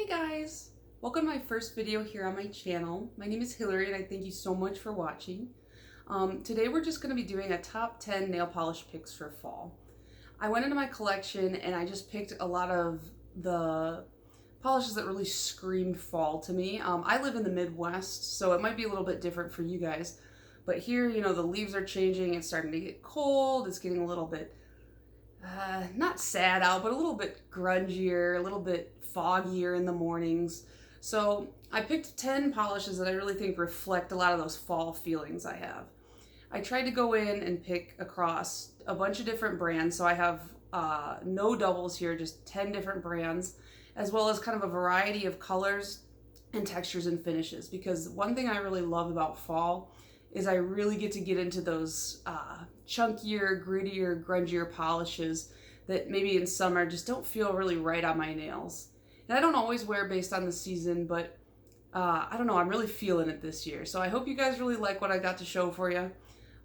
Guys, welcome to my first video here on my channel. My name is Hillary and I thank you so much for watching. Today we're just going to be doing a top 10 nail polish picks for fall. I went into my collection and I just picked a lot of the polishes that really screamed fall to me. I live in the Midwest, so it might be a little bit different for you guys, but here, you know, the leaves are changing, it's starting to get cold, it's getting a little bit not sad out, but a little bit grungier, a little bit foggier in the mornings. So I picked 10 polishes that I really think reflect a lot of those fall feelings I have. I tried to go in and pick across a bunch of different brands, so I have no doubles here, just 10 different brands, as well as kind of a variety of colors and textures and finishes, because one thing I really love about fall is I really get to get into those chunkier, grittier, grungier polishes that maybe in summer just don't feel really right on my nails. And I don't always wear based on the season, but I don't know, I'm really feeling it this year. So I hope you guys really like what I got to show for you.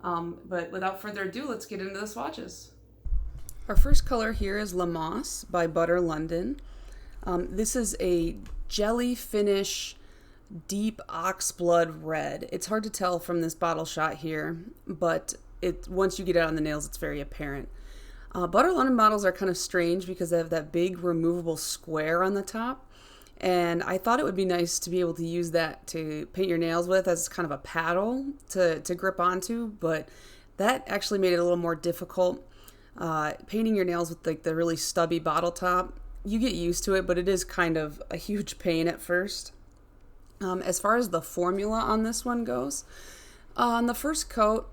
But without further ado, let's get into the swatches. Our first color here is La Moss by Butter London. This is a jelly finish, deep oxblood red. It's hard to tell from this bottle shot here, but once you get it on the nails, it's very apparent. Butter London bottles are kind of strange because they have that big removable square on the top, and I thought it would be nice to be able to use that to paint your nails with as kind of a paddle to grip onto, but that actually made it a little more difficult. Painting your nails with like the really stubby bottle top, you get used to it, but it is kind of a huge pain at first. As far as the formula on this one goes, on the first coat,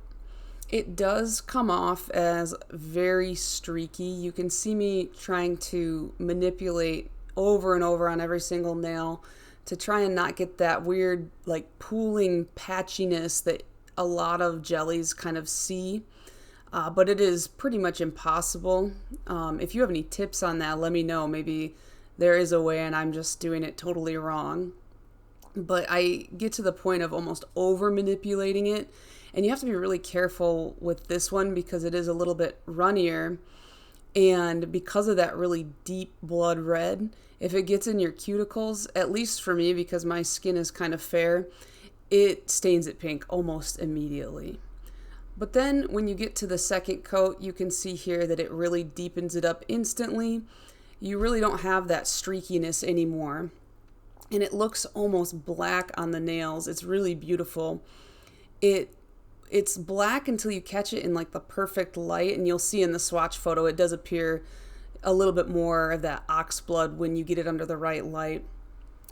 it does come off as very streaky. You can see me trying to manipulate over and over on every single nail to try and not get that weird like pooling patchiness that a lot of jellies kind of see. But it is pretty much impossible. If you have any tips on that, let me know. Maybe there is a way and I'm just doing it totally wrong. But I get to the point of almost over manipulating it, and you have to be really careful with this one because it is a little bit runnier, and because of that really deep blood red, if it gets in your cuticles, at least for me because my skin is kind of fair, it stains it pink almost immediately. But then when you get to the second coat, you can see here that it really deepens it up instantly. You really don't have that streakiness anymore. And it looks almost black on the nails. It's really beautiful. It's black until you catch it in like the perfect light, and you'll see in the swatch photo it does appear a little bit more of that oxblood when you get it under the right light.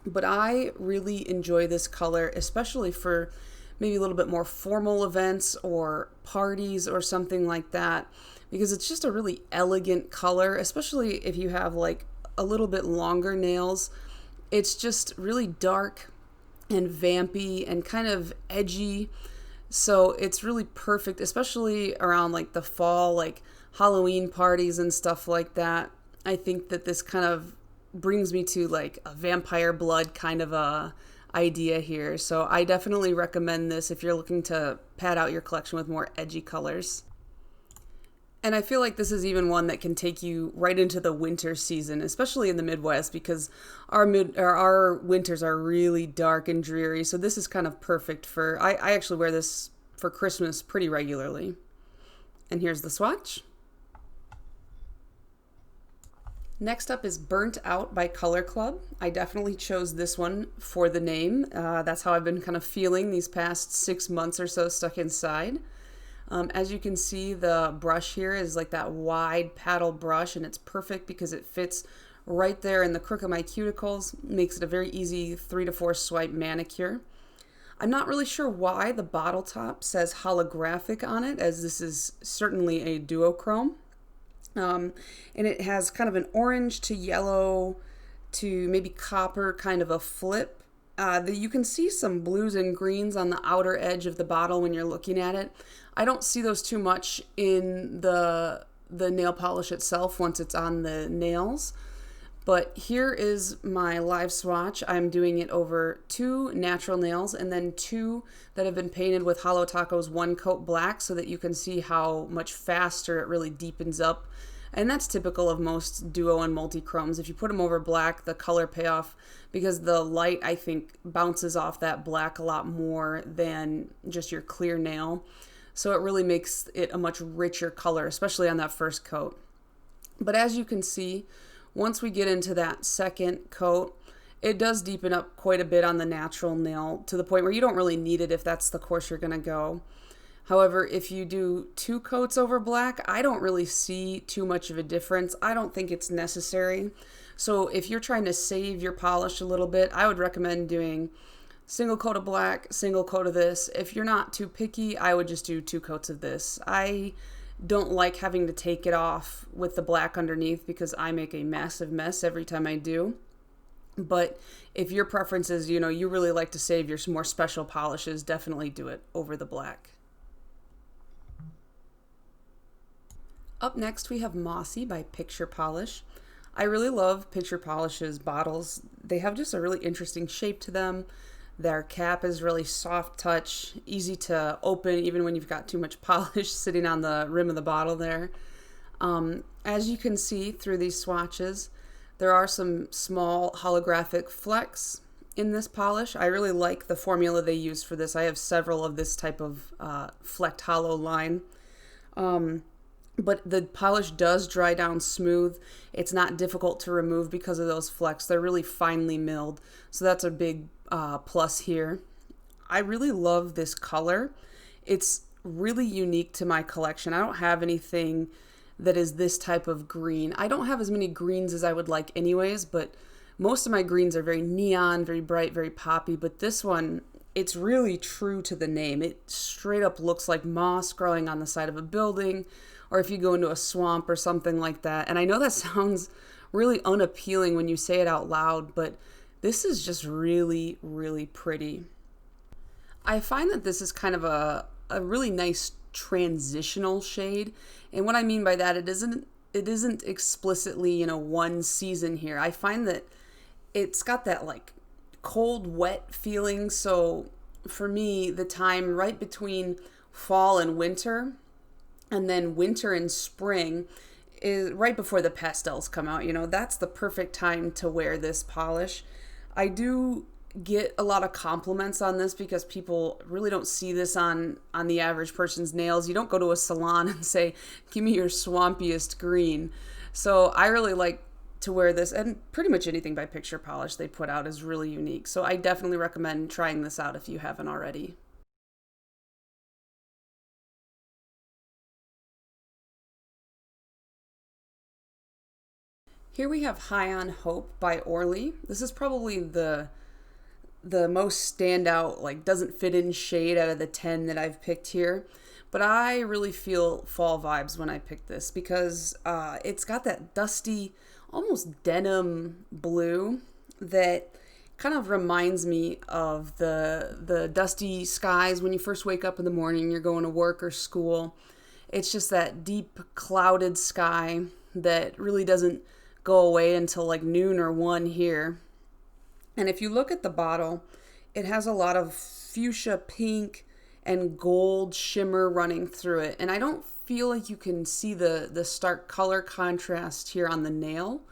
But I really enjoy this color, especially for maybe a little bit more formal events or parties or something like that, because it's just a really elegant color, especially if you have like a little bit longer nails. It's just really dark and vampy and kind of edgy. So it's really perfect, especially around like the fall, like Halloween parties and stuff like that. I think that this kind of brings me to like a vampire blood kind of a idea here. So I definitely recommend this if you're looking to pad out your collection with more edgy colors. And I feel like this is even one that can take you right into the winter season, especially in the Midwest, because our winters are really dark and dreary. So this is kind of perfect for, I actually wear this for Christmas pretty regularly. And here's the swatch. Next up is Burnt Out by Color Club. I definitely chose this one for the name. That's how I've been kind of feeling these past 6 months or so stuck inside. As you can see, the brush here is like that wide paddle brush, and it's perfect because it fits right there in the crook of my cuticles, makes it a very easy 3 to 4 swipe manicure. I'm not really sure why the bottle top says holographic on it, as this is certainly a duochrome. And it has kind of an orange to yellow to maybe copper kind of a flip. You can see some blues and greens on the outer edge of the bottle when you're looking at it. I don't see those too much in the nail polish itself once it's on the nails. But here is my live swatch. I'm doing it over 2 natural nails and then 2 that have been painted with Holo Taco's 1 Coat Black so that you can see how much faster it really deepens up And that's typical of most duo and multi-chromes. If you put them over black, the color payoff, because the light, I think, bounces off that black a lot more than just your clear nail. So it really makes it a much richer color, especially on that first coat. But as you can see, once we get into that second coat, it does deepen up quite a bit on the natural nail to the point where you don't really need it if that's the course you're going to go. However, if you do 2 coats over black, I don't really see too much of a difference. I don't think it's necessary. So if you're trying to save your polish a little bit, I would recommend doing single coat of black, single coat of this. If you're not too picky, I would just do 2 coats of this. I don't like having to take it off with the black underneath because I make a massive mess every time I do. But if your preference is, you really like to save your more special polishes, definitely do it over the black. Up next, we have Mossy by Picture Polish. I really love Picture Polish's bottles. They have just a really interesting shape to them. Their cap is really soft touch, easy to open even when you've got too much polish sitting on the rim of the bottle there. As you can see through these swatches, there are some small holographic flecks in this polish. I really like the formula they use for this. I have several of this type of flecked hollow line. But the polish does dry down smooth. It's not difficult to remove because of those flecks. They're really finely milled. So that's a big plus here. I really love this color. It's really unique to my collection. I don't have anything that is this type of green. I don't have as many greens as I would like anyways, but most of my greens are very neon, very bright, very poppy. But this one, it's really true to the name. It straight up looks like moss growing on the side of a building, or if you go into a swamp or something like that. And I know that sounds really unappealing when you say it out loud, but this is just really, really pretty. I find that this is kind of a really nice transitional shade. And what I mean by that, it isn't explicitly, one season here. I find that it's got that like cold, wet feeling. So for me, the time right between fall and winter, and then winter and spring is right before the pastels come out. That's the perfect time to wear this polish. I do get a lot of compliments on this because people really don't see this on the average person's nails. You don't go to a salon and say, give me your swampiest green. So I really like to wear this, and pretty much anything by Picture Polish they put out is really unique. So I definitely recommend trying this out if you haven't already. Here we have High on Hope by Orly. This is probably the most standout, like doesn't fit in shade out of the 10 that I've picked here. But I really feel fall vibes when I pick this because it's got that dusty, almost denim blue that kind of reminds me of the dusty skies when you first wake up in the morning, you're going to work or school. It's just that deep clouded sky that really doesn't go away until like noon or 1 here. And if you look at the bottle, it has a lot of fuchsia pink and gold shimmer running through it. And I don't feel like you can see the stark color contrast here on the nail,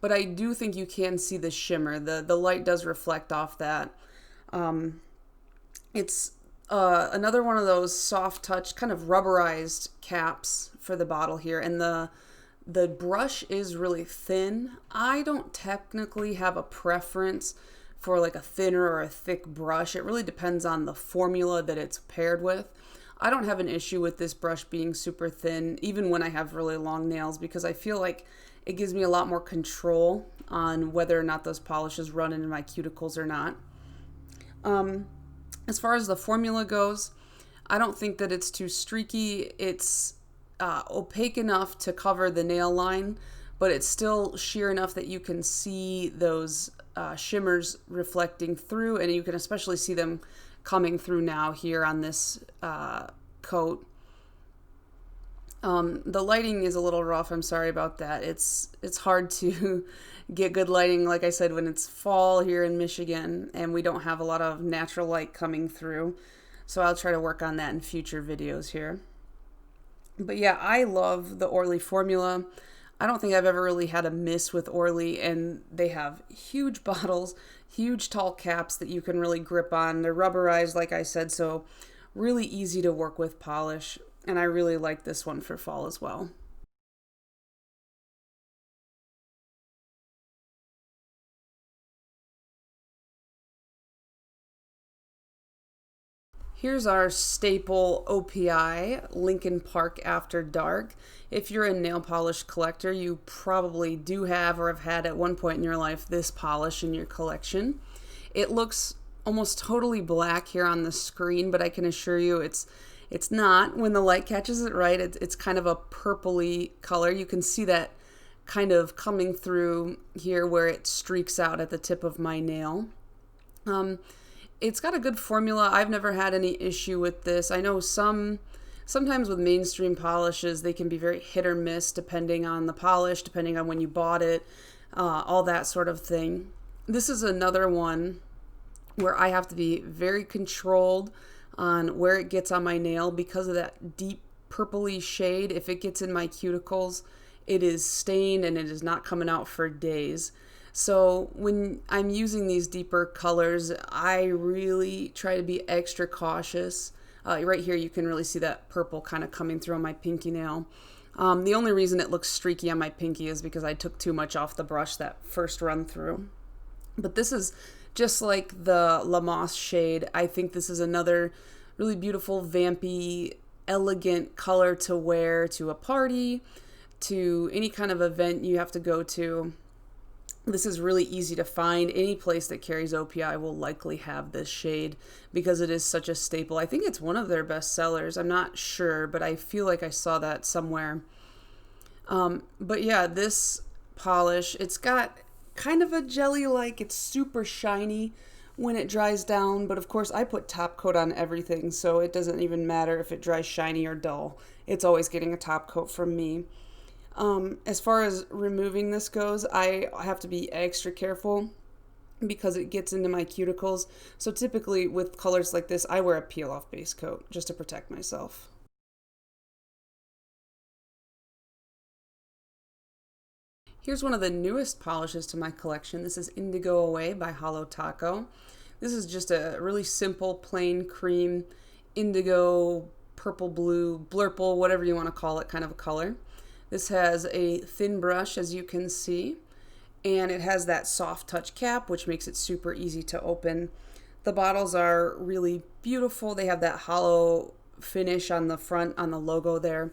but I do think you can see the shimmer. The light does reflect off that. It's another one of those soft touch, kind of rubberized caps for the bottle here. And the brush is really thin. I don't technically have a preference for like a thinner or a thick brush. It really depends on the formula that it's paired with. I don't have an issue with this brush being super thin, even when I have really long nails, because I feel like it gives me a lot more control on whether or not those polishes run into my cuticles or not. As far as the formula goes, I don't think that it's too streaky. It's opaque enough to cover the nail line, but it's still sheer enough that you can see those shimmers reflecting through, and you can especially see them coming through now here on this coat. The lighting is a little rough. I'm sorry about that. It's hard to get good lighting, like I said, when it's fall here in Michigan and we don't have a lot of natural light coming through. So I'll try to work on that in future videos here. But yeah, I love the Orly formula. I don't think I've ever really had a miss with Orly, and they have huge bottles, huge tall caps that you can really grip on. They're rubberized, like I said, so really easy to work with polish, and I really like this one for fall as well. Here's our staple O.P.I, Lincoln Park After Dark. If you're a nail polish collector, you probably do have or have had at one point in your life this polish in your collection. It looks almost totally black here on the screen, but I can assure you it's not. When the light catches it right, it's kind of a purpley color. You can see that kind of coming through here where it streaks out at the tip of my nail. It's got a good formula. I've never had any issue with this. I know sometimes with mainstream polishes, they can be very hit or miss depending on the polish, depending on when you bought it, all that sort of thing. This is another one where I have to be very controlled on where it gets on my nail because of that deep purpley shade. If it gets in my cuticles, it is stained and it is not coming out for days. So when I'm using these deeper colors, I really try to be extra cautious. Right here you can really see that purple kind of coming through on my pinky nail. The only reason it looks streaky on my pinky is because I took too much off the brush that first run through. But this is just like the La Moss shade. I think this is another really beautiful, vampy, elegant color to wear to a party, to any kind of event you have to go to. This is really easy to find. Any place that carries O.P.I will likely have this shade because it is such a staple. I think it's one of their best sellers. I'm not sure, but I feel like I saw that somewhere. But yeah, this polish, it's got kind of a jelly-like, it's super shiny when it dries down, but of course I put top coat on everything, so it doesn't even matter if it dries shiny or dull. It's always getting a top coat from me. As far as removing this goes, I have to be extra careful because it gets into my cuticles. So typically with colors like this, I wear a peel-off base coat just to protect myself. Here's one of the newest polishes to my collection. This is Indigo Away by Holo. This is just a really simple, plain cream, indigo, purple, blue, blurple, whatever you want to call it, kind of a color. This has a thin brush, as you can see, and it has that soft touch cap, which makes it super easy to open. The bottles are really beautiful. They have that hollow finish on the front, on the logo there.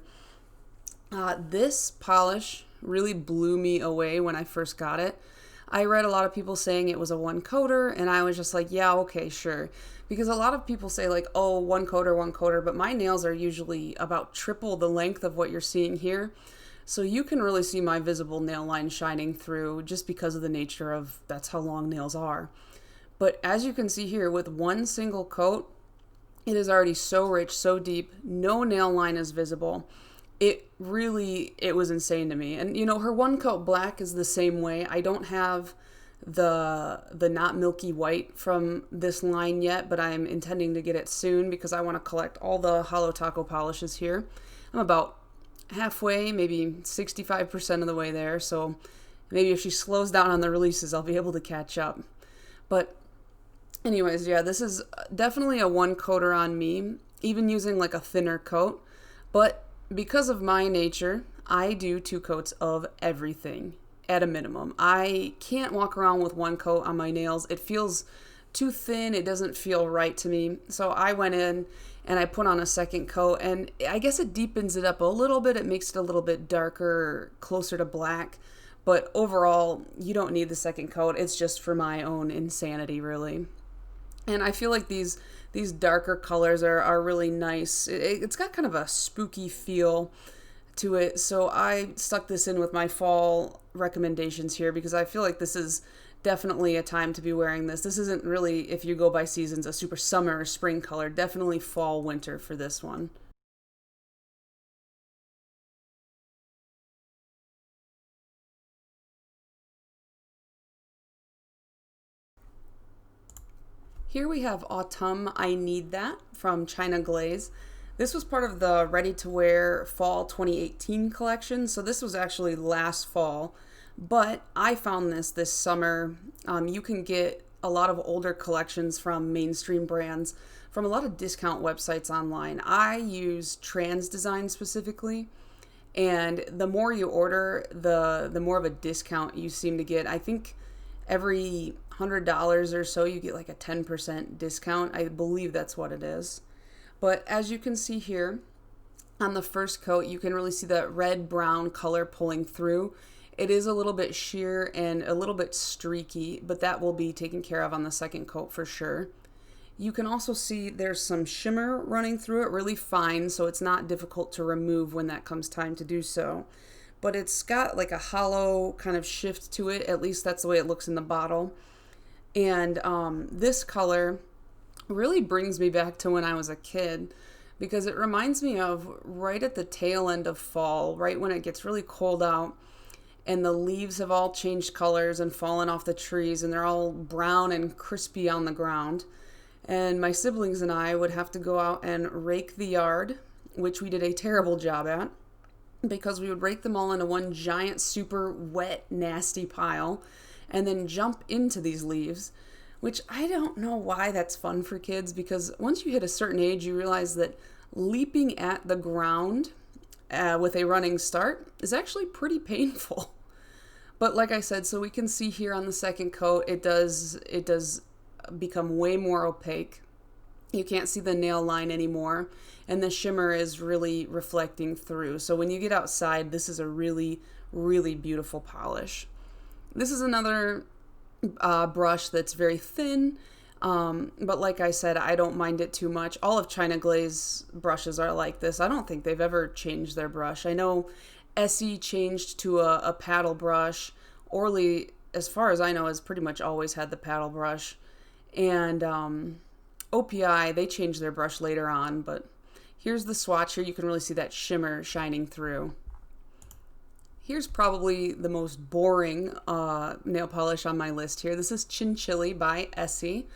This polish really blew me away when I first got it. I read a lot of people saying it was a one coater, and I was just like, yeah, okay, sure. Because a lot of people say like, oh, one coater, but my nails are usually about triple the length of what you're seeing here. So you can really see my visible nail line shining through just because of the nature of that's how long nails are. But as you can see here, with one single coat, it is already so rich, so deep, no nail line is visible. It was insane to me. And you know, her one coat black is the same way. I don't have the not milky white from this line yet, but I'm intending to get it soon because I want to collect all the Holo polishes here. I'm about halfway, maybe 65% of the way there, so maybe if she slows down on the releases, I'll be able to catch up. But anyways, yeah, this is definitely a one coater on me, even using like a thinner coat. But because of my nature, I do two coats of everything at a minimum. I can't walk around with one coat on my nails. It feels too thin. It doesn't feel right to me. So I went in and I put on a second coat, and I guess it deepens it up a little bit. It makes it a little bit darker, closer to black. But overall, you don't need the second coat. It's just for my own insanity, really. And I feel like these darker colors are really nice. It's got kind of a spooky feel to it. So I stuck this in with my fall recommendations here because I feel like this is definitely a time to be wearing this. This isn't really, if you go by seasons, a super summer or spring color. Definitely fall, winter for this one. Here we have Aut-Umm, I Need That from China Glaze. This was part of the Ready to Wear Fall 2018 collection, so this was actually last fall, but I found this summer. You can get a lot of older collections from mainstream brands from a lot of discount websites online. I use Trans Design specifically, and the more you order, the more of a discount you seem to get. I think every $100 or so you get like a 10% discount. I believe that's what it is. But as you can see here on the first coat, you can really see that red-brown color pulling through. It is a little bit sheer and a little bit streaky, but that will be taken care of on the second coat for sure. You can also see there's some shimmer running through it, really fine, so it's not difficult to remove when that comes time to do so. But it's got like a hollow kind of shift to it, at least that's the way it looks in the bottle. And this color really brings me back to when I was a kid, because it reminds me of right at the tail end of fall, right when it gets really cold out and the leaves have all changed colors and fallen off the trees and they're all brown and crispy on the ground. And my siblings and I would have to go out and rake the yard, which we did a terrible job at, because we would rake them all into one giant, super wet, nasty pile and then jump into these leaves, which I don't know why that's fun for kids, because once you hit a certain age, you realize that leaping at the ground with a running start is actually pretty painful. But like I said, so we can see here on the second coat, it does become way more opaque. You can't see the nail line anymore, and the shimmer is really reflecting through. So when you get outside, this is a really, really beautiful polish. This is another brush that's very thin, but like I said, I don't mind it too much. All of China Glaze brushes are like this. I don't think they've ever changed their brush. I know Essie changed to a paddle brush. Orly, as far as I know, has pretty much always had the paddle brush. And O.P.I, they changed their brush later on, but here's the swatch. Here you can really see that shimmer shining through. Here's probably the most boring nail polish on my list here. This is Chinchilly by Essie.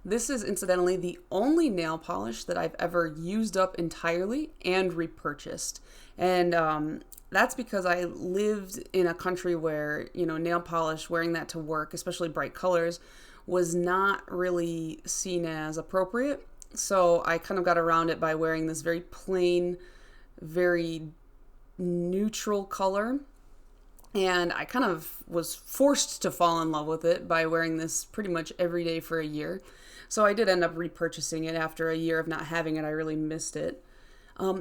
This is incidentally the only nail polish that I've ever used up entirely and repurchased. And that's because I lived in a country where, you know, nail polish, wearing that to work, especially bright colors, was not really seen as appropriate. So I kind of got around it by wearing this very plain, very neutral color. And I kind of was forced to fall in love with it by wearing this pretty much every day for a year. So I did end up repurchasing it after a year of not having it. I really missed it.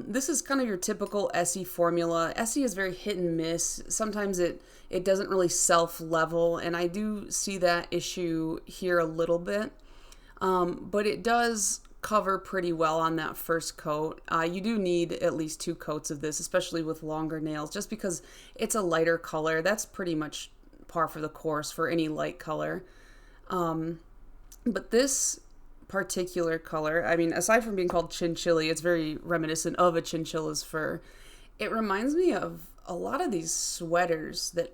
This is kind of your typical Essie formula. Essie is very hit and miss. Sometimes it doesn't really self-level, and I do see that issue here a little bit. But it does cover pretty well on that first coat. You do need at least 2 coats of this, especially with longer nails, just because it's a lighter color. That's pretty much par for the course for any light color. But this particular color, I mean, aside from being called Chinchilly, it's very reminiscent of a chinchilla's fur. It reminds me of a lot of these sweaters that,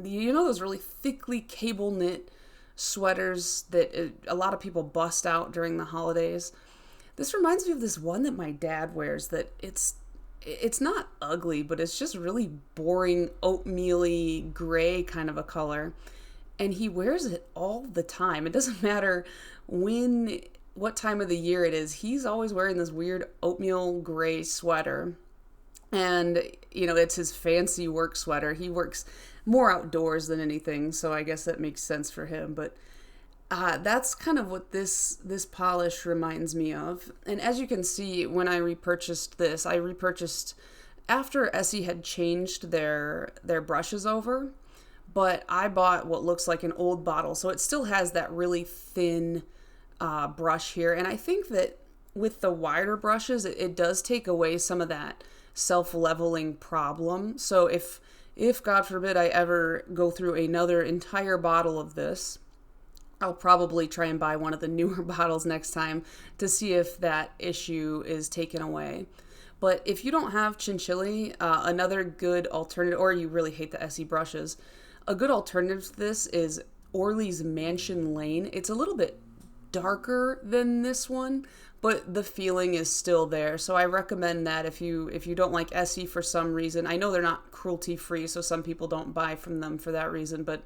you know, those really thickly cable knit sweaters that a lot of people bust out during the holidays. This reminds me of this one that my dad wears that it's not ugly, but it's just really boring oatmeal-y gray kind of a color. And he wears it all the time. It doesn't matter what time of the year it is. He's always wearing this weird oatmeal gray sweater. And, you know, it's his fancy work sweater. He works more outdoors than anything, so I guess that makes sense for him. But that's kind of what this polish reminds me of. And as you can see, when I repurchased this, I repurchased after Essie had changed their brushes over. But I bought what looks like an old bottle, so it still has that really thin brush here. And I think that with the wider brushes, it does take away some of that self-leveling problem. So if God forbid I ever go through another entire bottle of this, I'll probably try and buy one of the newer bottles next time to see if that issue is taken away. But if you don't have Chinchilly, another good alternative, or you really hate the Essie brushes, a good alternative to this is Orly's Mansion Lane. It's a little bit darker than this one, but the feeling is still there. So I recommend that if you don't like Essie for some reason. I know they're not cruelty free, so some people don't buy from them for that reason, but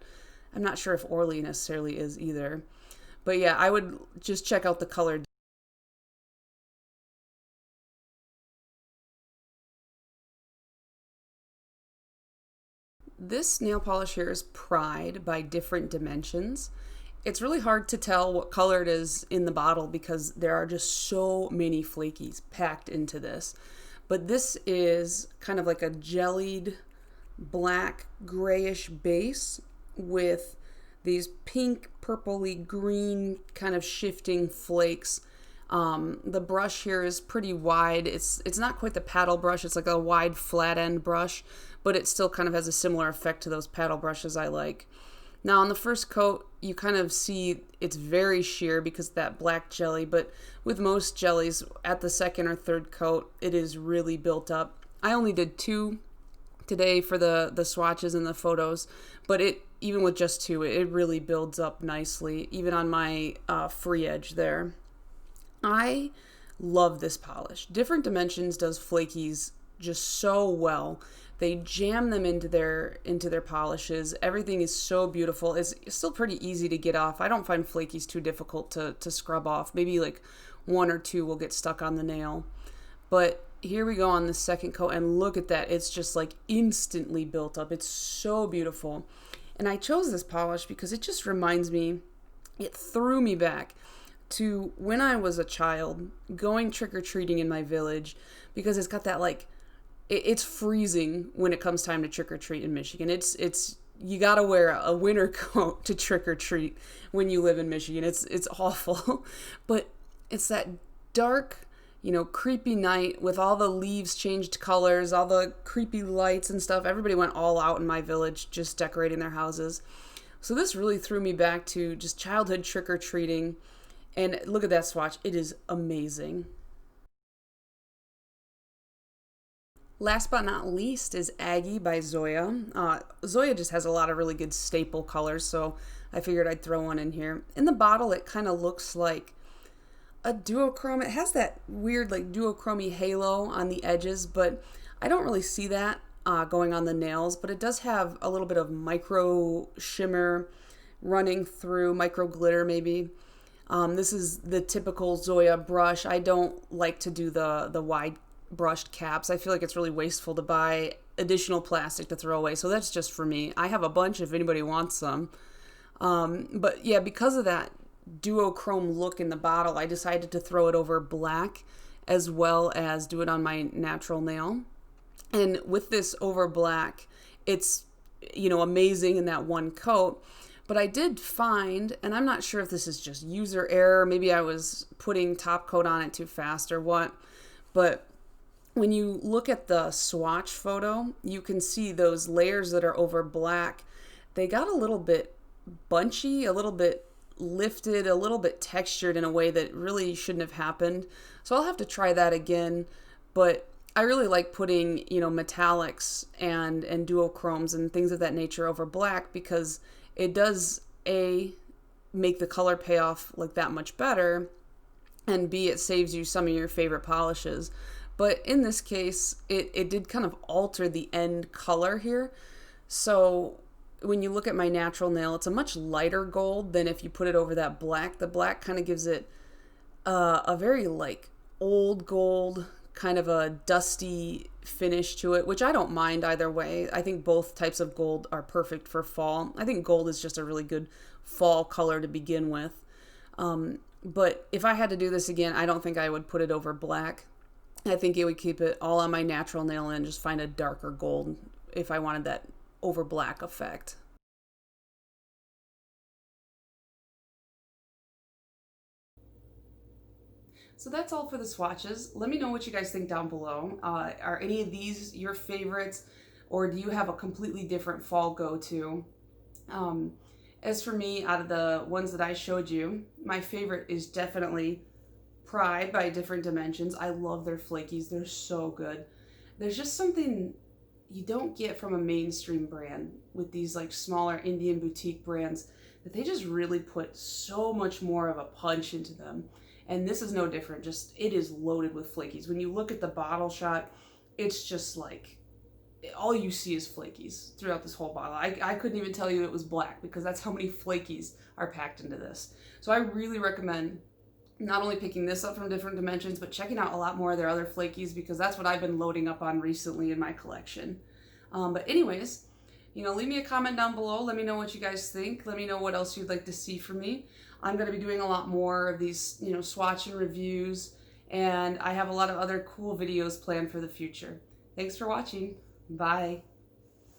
I'm not sure if Orly necessarily is either. But yeah, I would just check out the color. This nail polish here is Pride by Different Dimensions. It's really hard to tell what color it is in the bottle because there are just so many flakies packed into this. But this is kind of like a jellied black grayish base with these pink, purpley, green kind of shifting flakes. The brush here is pretty wide. It's not quite the paddle brush. It's like a wide flat end brush, but it still kind of has a similar effect to those paddle brushes I like. Now on the first coat, you kind of see it's very sheer because of that black jelly, but with most jellies, at the second or third coat, it is really built up. I only did 2 today for the swatches and the photos, but even with just 2, it really builds up nicely, even on my free edge there. I love this polish. Different Dimensions does flakies just so well. They jam them into their polishes. Everything is so beautiful. It's still pretty easy to get off. I don't find flakies too difficult to scrub off. Maybe like 1 or 2 will get stuck on the nail. But here we go on the second coat, and look at that. It's just like instantly built up. It's so beautiful. And I chose this polish because it just reminds me, it threw me back to when I was a child going trick-or-treating in my village, because it's got that like, it's freezing when it comes time to trick-or-treat in Michigan. It's you gotta wear a winter coat to trick-or-treat when you live in Michigan. It's awful. But it's that dark, creepy night with all the leaves changed colors, all the creepy lights and stuff. Everybody went all out in my village just decorating their houses. So this really threw me back to just childhood trick-or-treating. And look at that swatch. It is amazing. Last but not least is Aggie by Zoya. Zoya just has a lot of really good staple colors, so I figured I'd throw one in here. In the bottle, it kind of looks like a duochrome. It has that weird like duochrome halo on the edges, but I don't really see that going on the nails, but it does have a little bit of micro shimmer running through, micro glitter maybe. This is the typical Zoya brush. I don't like to do the wide brushed caps. I feel like it's really wasteful to buy additional plastic to throw away. So that's just for me. I have a bunch if anybody wants some. But yeah, because of that duochrome look in the bottle, I decided to throw it over black as well as do it on my natural nail. And with this over black, it's, amazing in that one coat. But I did find, and I'm not sure if this is just user error, maybe I was putting top coat on it too fast or what, but when you look at the swatch photo, you can see those layers that are over black. They got a little bit bunchy, a little bit lifted, a little bit textured in a way that really shouldn't have happened. So I'll have to try that again. But I really like putting, metallics and duochromes and things of that nature over black because it does, A, make the color payoff like that much better, and B, it saves you some of your favorite polishes. But in this case, it did kind of alter the end color here. So when you look at my natural nail, it's a much lighter gold than if you put it over that black. The black kind of gives it a very like old gold, kind of a dusty finish to it, which I don't mind either way. I think both types of gold are perfect for fall. I think gold is just a really good fall color to begin with. But if I had to do this again, I don't think I would put it over black. I think it would keep it all on my natural nail and just find a darker gold if I wanted that over black effect. So that's all for the swatches. Let me know what you guys think down below. Are any of these your favorites, or do you have a completely different fall go-to? As for me, out of the ones that I showed you, my favorite is definitely Pride by Different Dimensions. I love their flakies. They're so good. There's just something you don't get from a mainstream brand with these like smaller Indian boutique brands. but they just really put so much more of a punch into them. And this is no different, just it is loaded with flakies. When you look at the bottle shot, it's just like, all you see is flakies throughout this whole bottle. I couldn't even tell you it was black because that's how many flakies are packed into this. So I really recommend not only picking this up from different dimensions, but checking out a lot more of their other flakies, because that's what I've been loading up on recently in my collection. But anyways, you know, leave me a comment down below. Let me know what you guys think. Let me know what else you'd like to see from me. I'm going to be doing a lot more of these, you know, swatch and reviews, and I have a lot of other cool videos planned for the future. Thanks for watching. Bye.